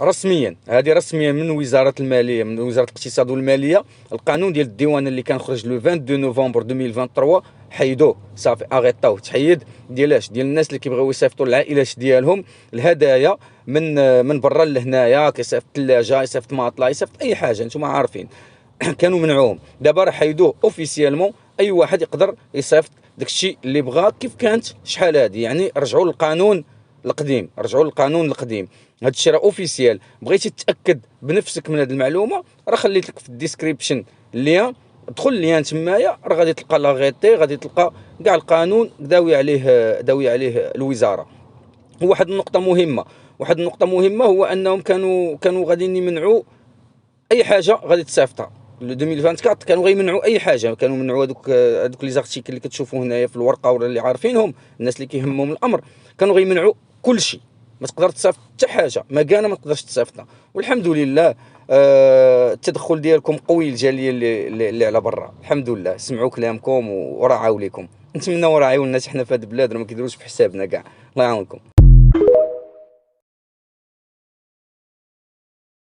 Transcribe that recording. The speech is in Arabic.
رسميا، هذه رسميا من وزاره الماليه، من وزاره الاقتصاد والماليه. القانون ديال الديوان اللي كان خرج لو 22 نوفمبر 2023 حيدوه صافي، اغيطاوه، تحيد. ديالاش؟ ديال الناس اللي كيبغيو يصيفطوا للعائلات ديالهم الهدايا من برا لهنايا، كيصيفط ثلاجه، يصيفط ماطله، يصيفط اي حاجه نتوما عارفين. كانوا منعوهم، دابا راه حيدوه اوفيسيالمون، اي واحد يقدر يصيفط داكشي اللي بغا كيف كانت شحال هادي. يعني رجعوا للقانون القديم، رجعوا للقانون القديم. هذا الشيء راه اوفيسيال. بغيتي تتاكد بنفسك من هذه المعلومه، راه خليت لك في الديسكريبشن اللين، دخل ليان تمايا، راه غادي تلقى لاغيتي، غادي تلقى كاع القانون داوي عليه الوزاره. وواحد النقطه مهمه، واحد النقطه مهمه هو انهم كانوا غاديين يمنعوا اي حاجه غادي تصيفطها. ل 2024 كانوا غيمنعوا اي حاجه، كانوا منعوا هذوك لي زارتيكل اللي كتشوفوا هنايا في الورقه ولا اللي عارفينهم الناس اللي كيهمهم الامر. كانوا غيمنعوا كل شيء، ما تقدر تصيفط حتى حاجه، ما كان ما تقدرش تصيفطها. والحمد لله التدخل ديالكم قوي، الجاليه اللي على برا الحمد لله سمعوا كلامكم وراعوا لكم. نتمنى وراعيو الناس حنا في هذه البلاد راه ما كيديروش بحسابنا كاع. الله يعاونكم.